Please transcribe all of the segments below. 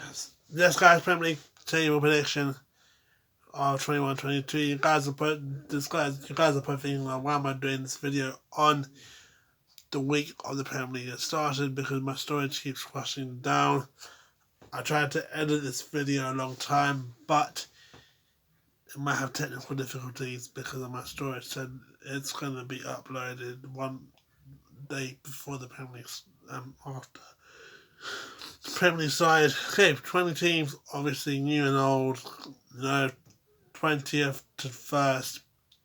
Yes, guys, Premier League table prediction of 21-22. You guys are both thinking, like, why am I doing this video on the week of the Premier League started, because my storage keeps crashing down. I tried to edit this video a long time, but it might have technical difficulties because of my storage, so it's going to be uploaded one day before the Premier League, after. Premier League side, okay, 20 teams, obviously new and old, 20th to 1st,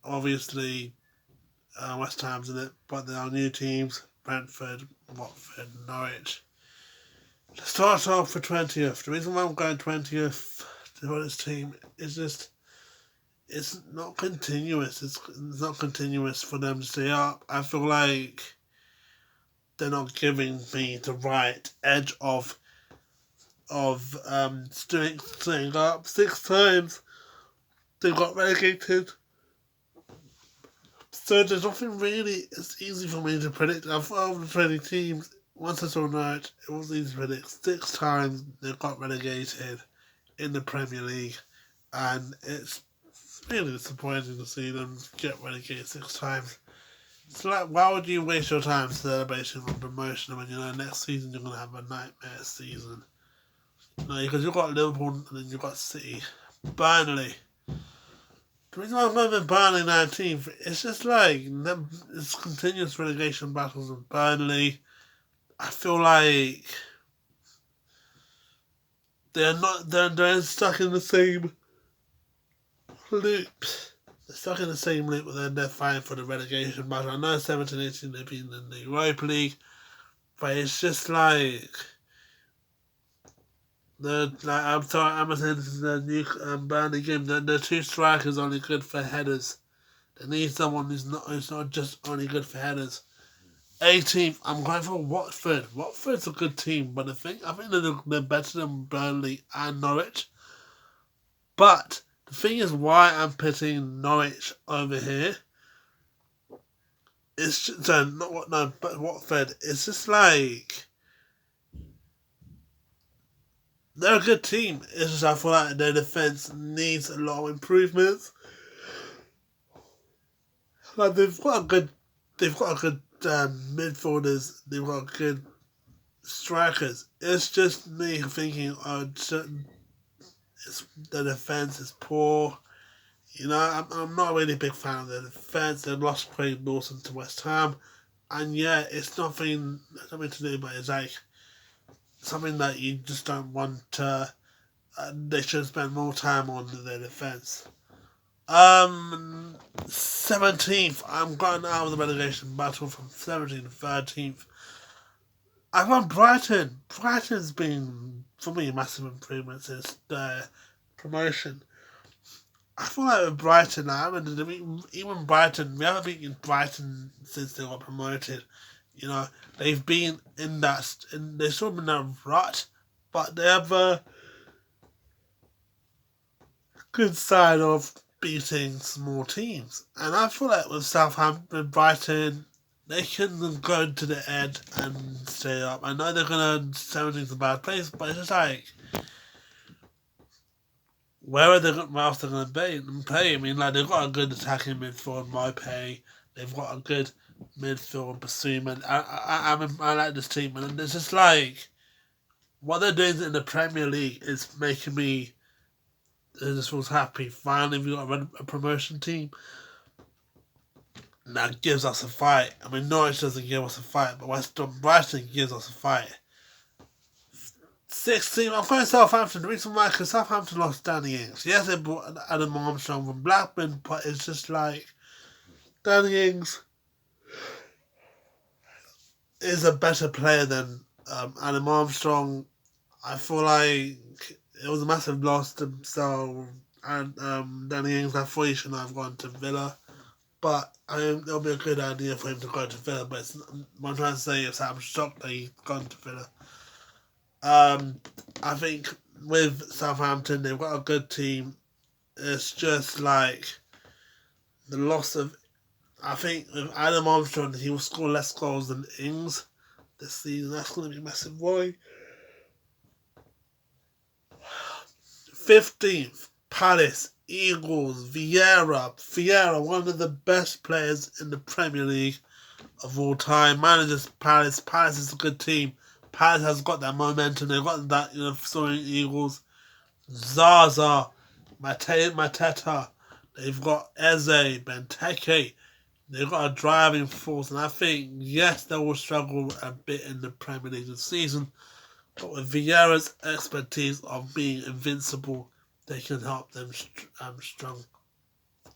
obviously West Ham's in it, but there are new teams, Brentford, Watford, Norwich. To start off for 20th, the reason why I'm going 20th for this team is just, it's not continuous. It's not continuous for them to stay up. I feel like they're not giving me the right edge of staying up. 6 times they got relegated. So there's nothing really, it's easy for me to predict. Of the 20 teams, once I saw Norwich, it was easy to predict. 6 times they got relegated in the Premier League, and it's really disappointing to see them get relegated 6 times. So, like, why would you waste your time celebrating on promotion when you know next season you're going to have a nightmare season? No, because you've got Liverpool and then you've got City. Burnley. The reason why I'm going with Burnley 19th, it's just like, it's continuous relegation battles with Burnley. I feel like they're stuck in the same loop. They're stuck in the same loop, but they're fighting for the relegation battle. I know 17-18 they've been in the Europa League, but it's just like, I'm sorry, Emerson, this is the new Burnley game. The 2 strikers only good for headers. They need someone who's not just only good for headers. 18th, I'm going for Watford. Watford's a good team, but I think they're better than Burnley and Norwich. But the thing is, why I'm putting Norwich over here, it's just, but Watford. It's just like, they're a good team. It's just I feel like their defense needs a lot of improvements. Like, they've got a good midfielders. They've got good strikers. It's just me thinking, the defense is poor. I'm not really a big fan of the defense. They lost Craig Dawson to West Ham, and yeah, it's nothing to do, but it's like something that you just don't want to. They should spend more time on their defense. 17th, I'm going out of the relegation battle from 17th to 13th. I've got Brighton. Brighton's been, for me, a massive improvement since their promotion. I feel like with Brighton, even Brighton, we haven't beaten Brighton since they got promoted. They've been they've still been in a rut, but they have a good side of beating small teams. And I feel like with Southampton, Brighton, they can go to the end and stay up. I know they're going to 17's a bad place, but it's just like, where else they're going to play? I mean, like, they've got a good attacking midfield, Mopay. They've got a good midfield, Basuma. I like this team, and it's just like, what they're doing in the Premier League is making me just feels happy. Finally, we got a promotion team that gives us a fight. I mean, Norwich doesn't give us a fight, but West Ham Brighton gives us a fight. 16, I'm going Southampton. The reason why, because Southampton lost Danny Ings. Yes, they brought Adam Armstrong from Blackburn, but it's just like, Danny Ings is a better player than Adam Armstrong. I feel like it was a massive loss to himself, and Danny Ings, I thought he shouldn't have gone to Villa, but I think it'll be a good idea for him to go to Villa, but what I'm trying to say is I'm shocked that he's gone to Villa. I think with Southampton, they've got a good team. It's just like the loss of, I think with Adam Armstrong, he will score less goals than Ings this season. That's going to be a massive worry. 15th, Palace, Eagles, Vieira, one of the best players in the Premier League of all time. Manages Palace. Palace is a good team. Palace has got that momentum. They've got that, soaring Eagles. Zaza, Mateta. They've got Eze, Benteke. They've got a driving force, and I think, yes, they will struggle a bit in the Premier League this season, but with Vieira's expertise of being invincible, they can help them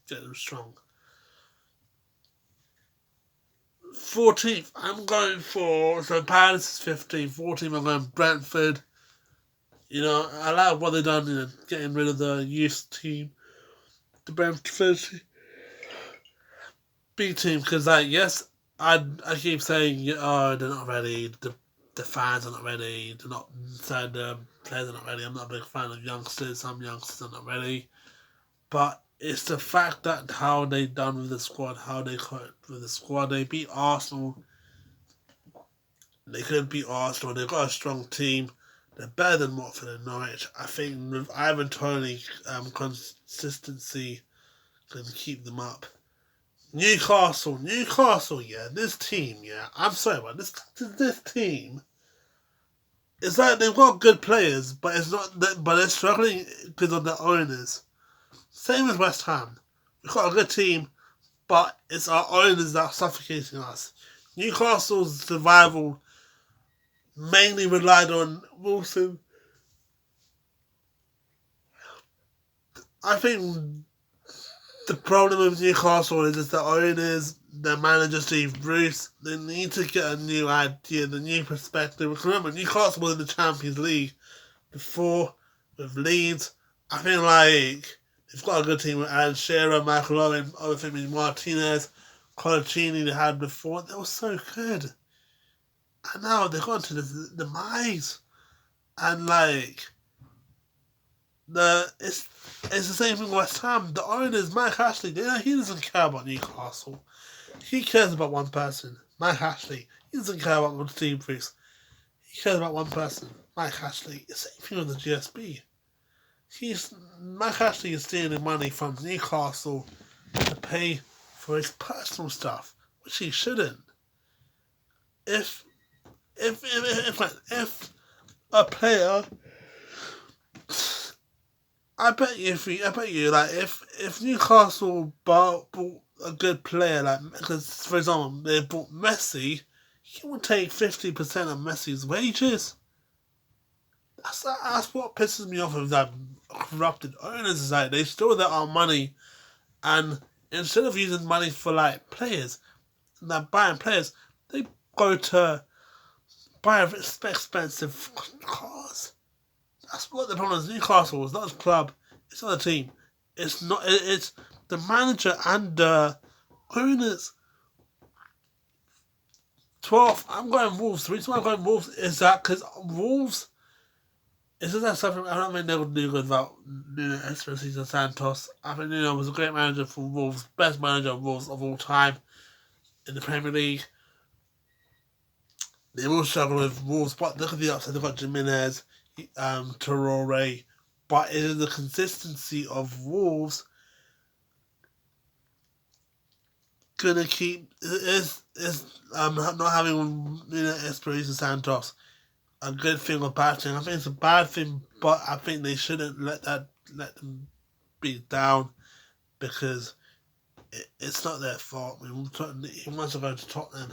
get them strong. 14th, I'm going for, so Palace is 15th, 14th, I'm going Brentford. I like what they've done, getting rid of the youth team, the Brentford B team, because yes, I keep saying, they're not ready, the fans are not ready, they're not sad, the players are not ready. I'm not a big fan of youngsters. Some youngsters are not ready, but it's the fact that how they done with the squad, how they coped with the squad. They beat Arsenal. They could beat Arsenal. They've got a strong team. They're better than Watford and Norwich. I think with Ivan Toney, consistency can keep them up. Newcastle, yeah, this team, yeah. I'm sorry, but this team. It's like they've got good players, but it's not. But they're struggling because of the owners. Same as West Ham. We've got a good team, but it's our owners that are suffocating us. Newcastle's survival mainly relied on Wilson. I think the problem with Newcastle is just the owners, the manager Steve Bruce. They need to get a new idea, the new perspective. Because remember, Newcastle was in the Champions League before with Leeds. I feel like they've got a good team with Alan Shearer, Michael Owen, Obafemi Martinez, Colaccini they had before. They were so good. And now they've gone to the demise. And it's the same thing with West Ham. The owners, Mike Ashley, he doesn't care about Newcastle. He cares about one person, Mike Ashley. He doesn't care about Steve Bruce. He cares about one person, Mike Ashley. The same thing with the GSB. Mike Ashley is stealing money from Newcastle to pay for his personal stuff, which he shouldn't. If a player, I bet you, if Newcastle bought a good player, because for example they bought Messi, he would take 50% of Messi's wages. That's what pisses me off with that corrupted owners. Is they steal our money, and instead of using money for players, and buying players, they go to buy expensive cars. That's what the problem is. Newcastle is not a club. It's not a team. It's not. It's the manager and the owners. 12th, I'm going Wolves. The reason why I'm going Wolves is that because Wolves. It's just that something I don't think they would do good without Nuno Espirito Santos. I think Nuno was a great manager for Wolves, best manager of Wolves of all time in the Premier League. They will struggle with Wolves, but look at the upside. They've got Jimenez, Traore, but it is the consistency of Wolves gonna keep not having Espirito Santos a good thing or bad thing. I think it's a bad thing, but I think they shouldn't let them be down because it's not their fault. He wants to go to Tottenham.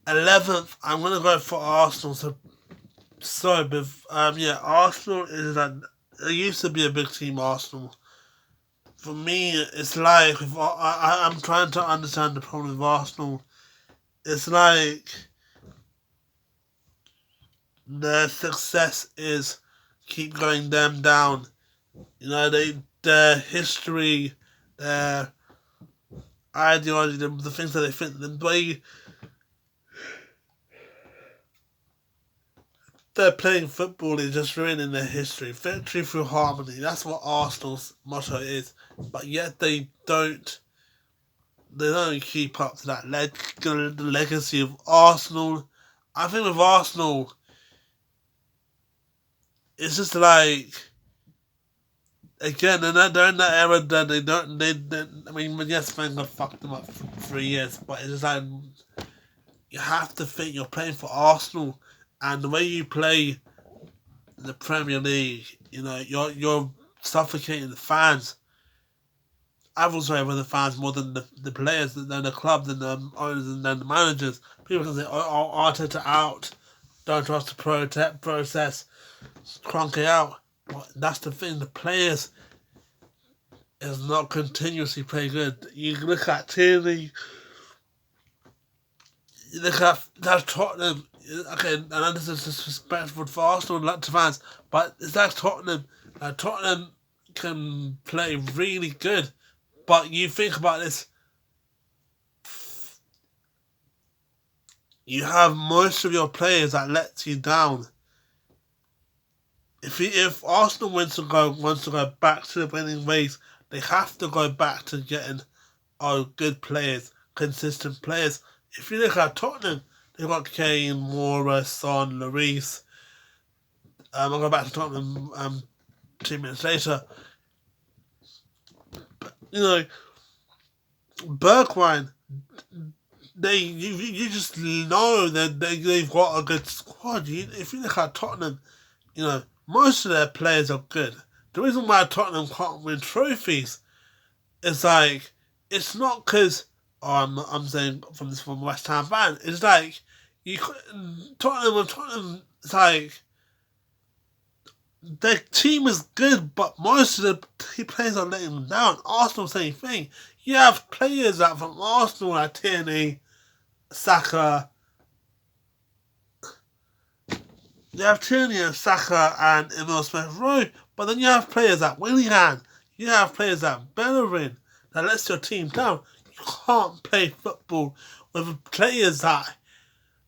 11th, I'm gonna go for Arsenal. Arsenal is it used to be a big team. Arsenal. For me, it's like I'm trying to understand the problem with Arsenal. It's like their success is keep going them down. Their history, their ideology, the things that they think, the way they're playing football is just ruining their history. Victory through harmony. That's what Arsenal's motto is. But yet they don't keep up to that the legacy of Arsenal. I think with Arsenal, it's just like, again, they're in that era that they I mean, yes, Wenger fucked them up for 3 years, but it's just like, you have to think you're playing for Arsenal, and the way you play the Premier League, you're suffocating the fans. I was sorry with the fans more than the players, than the club, than the owners, and then the managers. People can say, "Oh, Arteta out, don't trust the process, Kroenke out." But that's the thing. The players is not continuously play good. You look at Tierney, you look at Tottenham. Okay, and know this is disrespectful for Arsenal and lots of fans, but it's like Tottenham. Tottenham can play really good, but you think about this. You have most of your players that lets you down. If Arsenal wants to go back to the winning ways, they have to go back to getting good players, consistent players. If you look at Tottenham, they've got Kane, Moura, Son, Lloris. I'll go back to Tottenham 2 minutes later. But, Bergwijn, you just know that they've got a good squad. If you look at Tottenham, most of their players are good. The reason why Tottenham can't win trophies is like, it's not because I'm saying from West Ham fan. It's like Tottenham. It's like their team is good, but most of the players are letting them down. Arsenal, same thing. You have players that from Arsenal like Tierney, Saka. You have Tierney and Saka and Emil Smith-Rowe, but then you have players like Willian, you have players like Bellerin that lets your team down. You can't play football with players that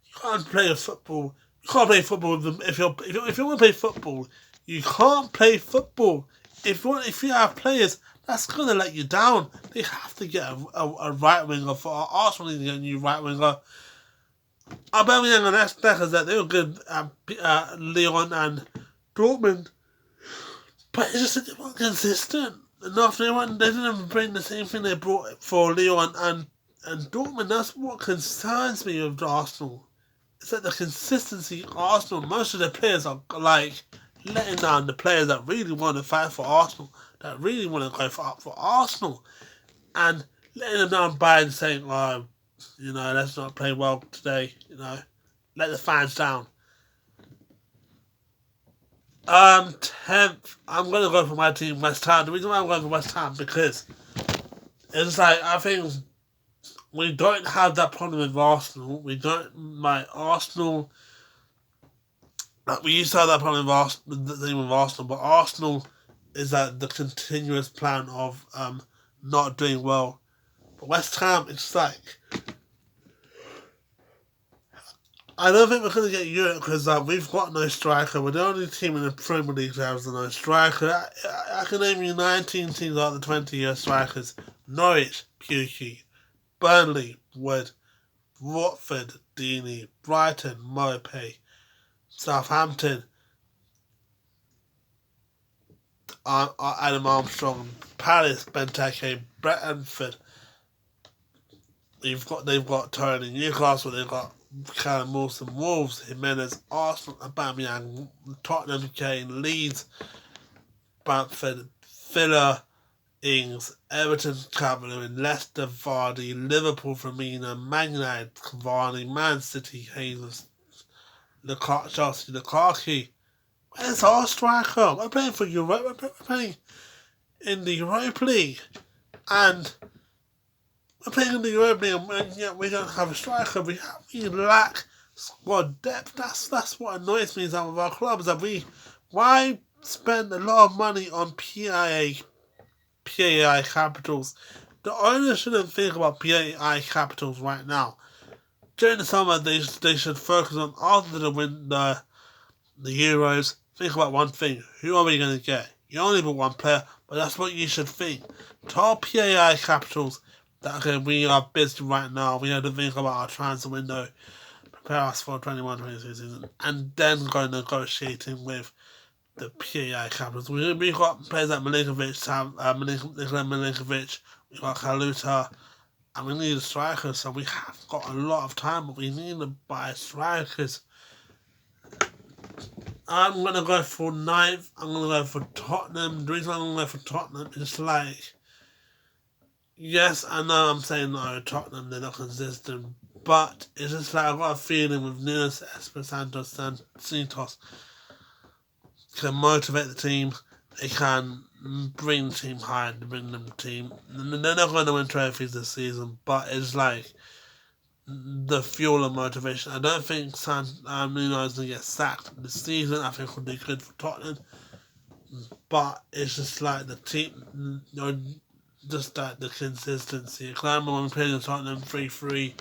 you can't play football. You can't play football with them if you want to play football. You can't play football if you have players that's gonna let you down. They have to get a right winger. For Arsenal need to get a new right winger. Aubameyang and Esther that they were good at Lyon and Dortmund, but it's just that they weren't consistent enough. They didn't bring the same thing they brought for Lyon and Dortmund. That's what concerns me with Arsenal. It's that the consistency of Arsenal, most of the players are like letting down the players that really want to fight for Arsenal, that really want to go for Arsenal, and letting them down by saying, let's not play well today, let the fans down. 10th, I'm going to go for my team, West Ham. The reason why I'm going for West Ham, because it's like, I think we don't have that problem with Arsenal. We used to have that problem with Arsenal, but Arsenal is that the continuous plan of not doing well. But West Ham, it's like, I don't think we're going to get Europe because we've got no striker. We're the only team in the Premier League that has no striker. I can name you 19 teams out of the 20-year strikers. Norwich, Pukki, Burnley, Wood, Watford, Deeney, Brighton, Mopey, Southampton, Adam Armstrong, Palace, Benteke, Brentford. They've got Tony, Newcastle, they've got Callum Wilson, Wolves, Jimenez, Arsenal, Aubameyang, Tottenham, Kane, Leeds, Brentford, Villa, Ings, Everton, Calvert-Lewin, Leicester, Vardy, Liverpool, Firmino, Man United, Cavani, Man City, Jesus, Chelsea, Lukaku. Where's our striker? We're playing for Europe. We're playing in the Europa League, and we're playing in the Europa League, and yet we don't have a striker. We lack squad depth. That's what annoys me with our clubs. That why spend a lot of money on PAI capitals? The owners shouldn't think about PAI capitals right now. During the summer, they should focus on, after the win the Euros, think about one thing. Who are we going to get? You only bought one player, but that's what you should think. Tell PAI capitals that, okay, we are busy right now. We have to think about our transfer window, prepare us for 21-22 season, and then go negotiating with the PAI Capitals. We got players like Milinkovic, Nikola Milinkovic, we got Kaluta, and we need strikers, so we have got a lot of time, but we need to buy strikers. I'm going to go for 9th. I'm going to go for Tottenham. The reason I'm going to go for Tottenham is like, yes, I know I'm saying no, Tottenham, they're not consistent, but it's just like I've got a feeling with Nunes Espirito Santos can motivate the team, they can bring the team high and bring them team. They're not going to win trophies this season, but it's like the fuel and motivation. I don't think Nuno is going to get sacked this season. I think it'll be good for Tottenham, but it's just like the team, just like the consistency. Because I remember when we played in Tottenham 3-3,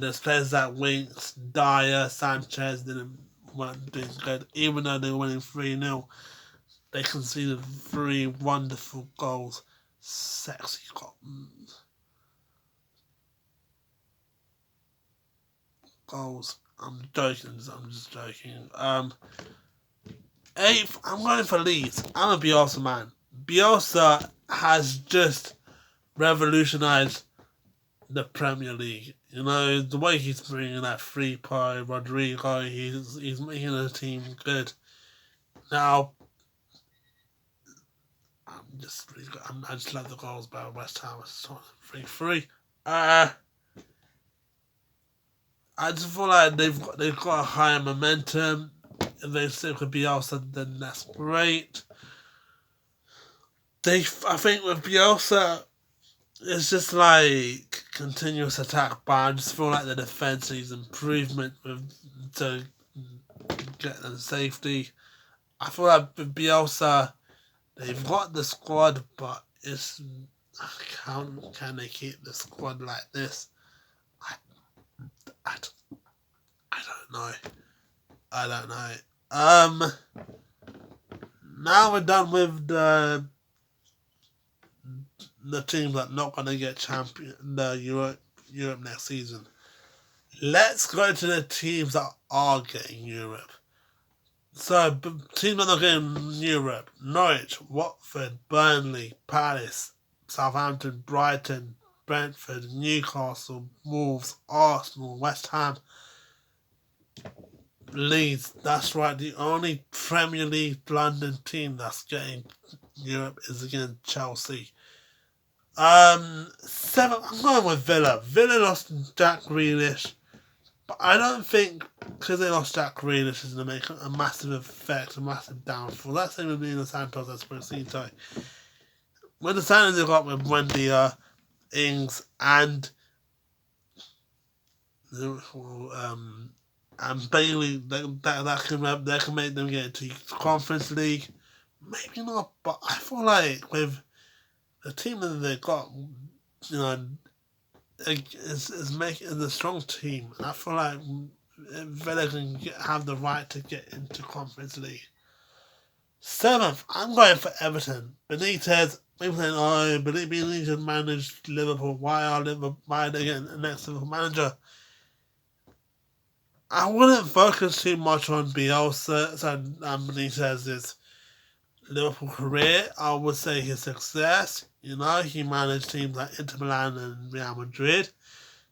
there's players like Winks, Dyer, Sanchez weren't doing good. Even though they were winning 3-0, they conceded 3 wonderful goals. Sexy goals. I'm just joking. 8th, I'm going for Leeds. I'm a Bielsa man. Bielsa has just revolutionised the Premier League. The way he's bringing that Frimpong, Rodrigo, he's making the team good. Now, I just love the goals by West Ham. It's 3-3. I just feel like they've got a higher momentum. If they still could Bielsa, then that's great. I think with Bielsa, it's just like continuous attack, but I just feel like the defence needs improvement to get them safety. I feel like with Bielsa, they've got the squad, but can they keep the squad like this? I don't know. Now we're done with the teams that are not going to get Europe next season. Let's go to the teams that are getting Europe. So, teams that are not getting Europe: Norwich, Watford, Burnley, Palace, Southampton, Brighton, Brentford, Newcastle, Wolves, Arsenal, West Ham, Leeds. That's right, the only Premier League London team that's getting Europe is again Chelsea. 7th, I'm going with Villa. Villa lost Jack Grealish, but I don't think because they lost Jack Grealish is going to make a massive effect, a massive downfall. That's same with Nuno Santos Espirito. With the signings they got with Buendia, Ings, and Bailey, that can make them get into Conference League. Maybe not, but I feel like with the team that they got, is a strong team. And I feel like Villa can have the right to get into Conference League. 7th, I'm going for Everton. Benitez, people saying, Benitez managed Liverpool. Why are they getting the next Liverpool manager? I wouldn't focus too much on Bielsa and Benitez's Liverpool career. I would say his success. He managed teams like Inter Milan and Real Madrid.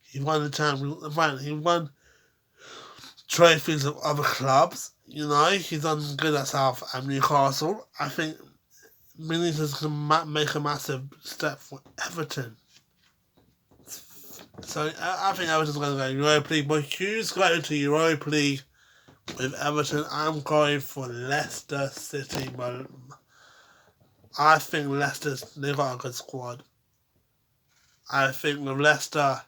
He won the Champions. He won trophies of other clubs. He's done good at South and Newcastle. I think Benitez can make a massive step for Everton. So I think Everton's going to go Europa League. But who's going to Europa League with Everton? I'm going for Leicester City. But I think they've got a good squad. I think with Leicester,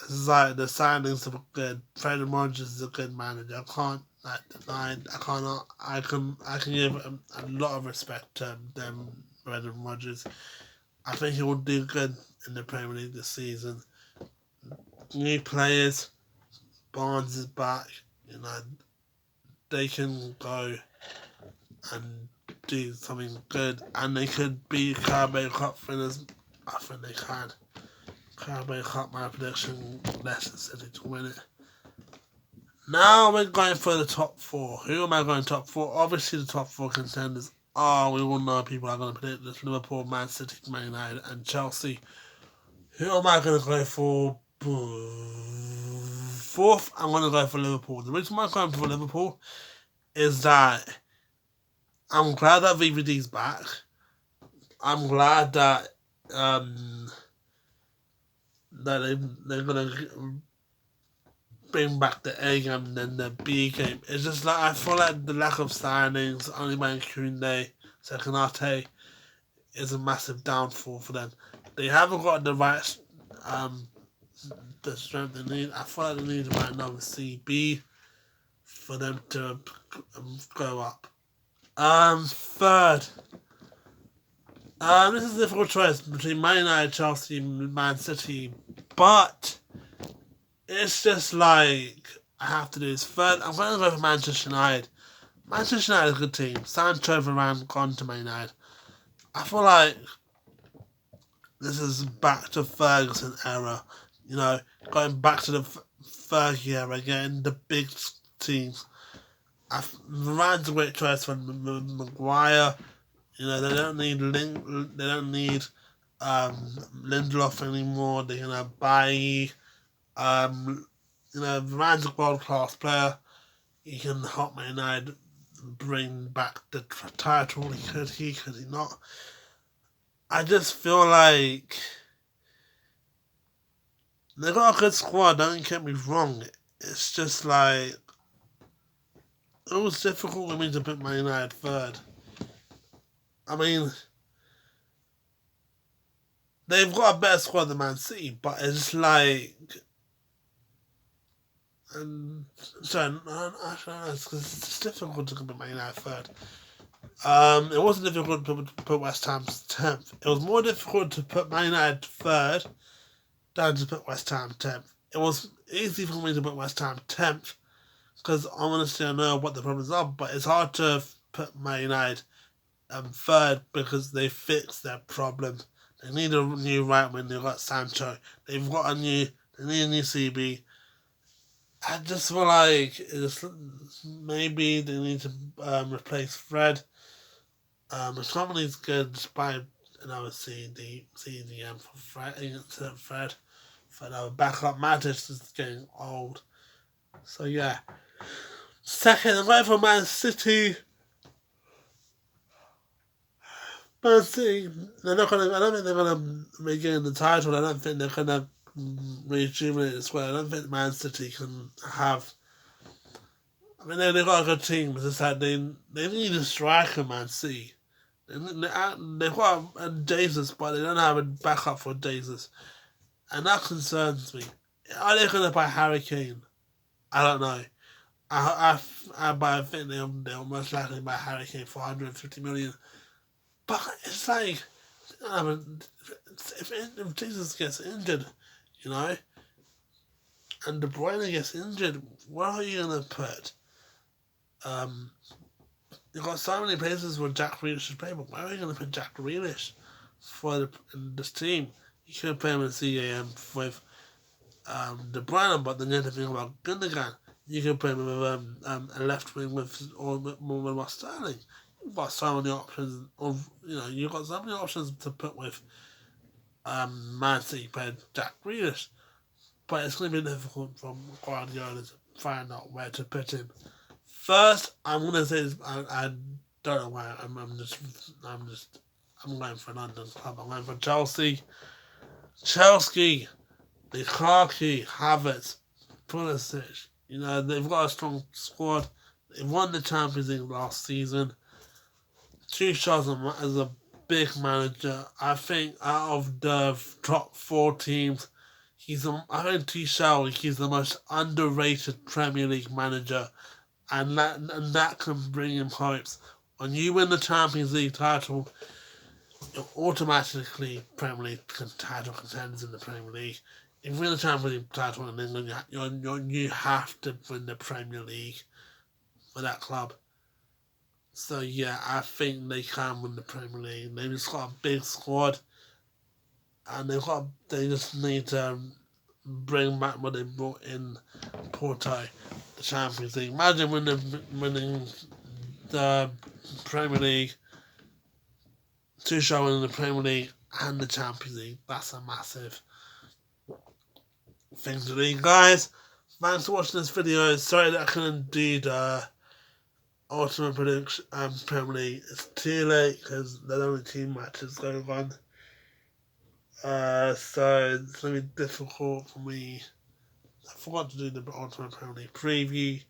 it's like the signings are good. Brendan Rodgers is a good manager. I can't deny. I can give a lot of respect to them, Brendan Rodgers. I think he will do good in the Premier League this season. New players, Barnes is back. They can go and do something good, and they could be Carabao Cup winners. I think they can. Carabao Cup, my prediction: Leicester City to win it. Now we're going for the top four. Who am I going top four? Obviously, the top four contenders are, we all know people are going to predict this: Liverpool, Man City, Man United, and Chelsea. Who am I going to go for? Fourth, I'm going to go for Liverpool. The reason why I'm going for Liverpool is that I'm glad that VVD's back. I'm glad that they're going to bring back the A game and then the B game. It's just like I feel like the lack of signings, only by Koundé, Sekonate, is a massive downfall for them. They haven't got the right the strength they need. I feel like they need to buy another CB for them to go up. Third. This is a difficult choice between Man United, Chelsea, and Man City, but it's just like I have to do this. Third, I'm going to go for Manchester United. Manchester United is a good team. Sancho, Varane, gone to Man United. I feel like this is back to Ferguson era. You know, going back to the Fergie era again, the big teams. Varane's a great choice for Maguire. You know, they don't need Lindelof anymore. They can have Bailly. You know, Varane's a world class player. He can help Man United bring back the title. Could he not? I just feel like they got a good squad, don't get me wrong. It's just like it was difficult for me to put Man United third. I mean, they've got a better squad than Man City, but it's like it's difficult to put Man United third. It wasn't difficult to put West Ham 10th. It was more difficult to put Man United third than to put West Ham 10th. It was easy for me to put West Ham 10th because honestly I know what the problems are, but it's hard to put Man United third because they fixed their problem. They need a new right wing. They've got Sancho. They need a new CB. I just feel like maybe they need to replace Fred. If somebody's good, just buy another CDM for Fred instead of Fred. For another backup. Matic is getting old. So yeah. Second, I'm going for Man City. Man City, they're not gonna. I don't think they're gonna regain the title. I don't think they're gonna rejuvenate the squad. I don't think Man City can have. I mean, they've got a good team. It's just that they need a striker, Man City. They've got a Jesus, but they don't have a backup for Jesus, and that concerns me. Are they gonna buy Harry Kane? I don't know. I think they'll most likely buy Harry Kane for 150 million. But it's like, if Jesus gets injured, you know, and De Bruyne gets injured, where are you going to put? You've got so many places where Jack Grealish should play, but where are you going to put Jack Grealish for this team? You could play him in CAM with De Bruyne, but then you have to think about Gundogan. You could play him with a left wing with Sterling. You've got so many options you've got so many options to put with Man City playing Jack Grealish. But it's going to be difficult for Guardiola to find out where to put him. First, I'm going to say I don't know why. I'm going for London club. I'm going for Chelsea. Chelsea, Lukaku, Havertz, Pulisic. You know, they've got a strong squad. They won the Champions League last season. Tuchel is a big manager. I think out of the top 4 teams, I think Tuchel, he's the most underrated Premier League manager, and that can bring him hopes. When you win the Champions League title, you're automatically Premier League title contenders in the Premier League. If you win the Champions League title in England, you have to win the Premier League for that club. So yeah, I think they can win the Premier League. They've just got a big squad, and they just need to bring back what they brought in Porto, the Champions League. Imagine winning the Premier League, 2 shows winning the Premier League and the Champions League. That's a massive thing to do, guys. Thanks for watching this video. Sorry that I couldn't do the Ultimate Prediction Premier League. It's too late because there's only 2 matches going on. So it's going to be difficult for me. I forgot to do the Ultimate Premier League preview.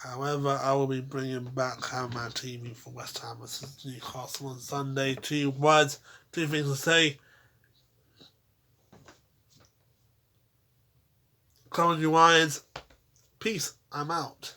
However, I will be bringing back Hammer TV for West Ham versus Newcastle on Sunday. 2 words, 2 things to say. Comment your words. Peace. I'm out.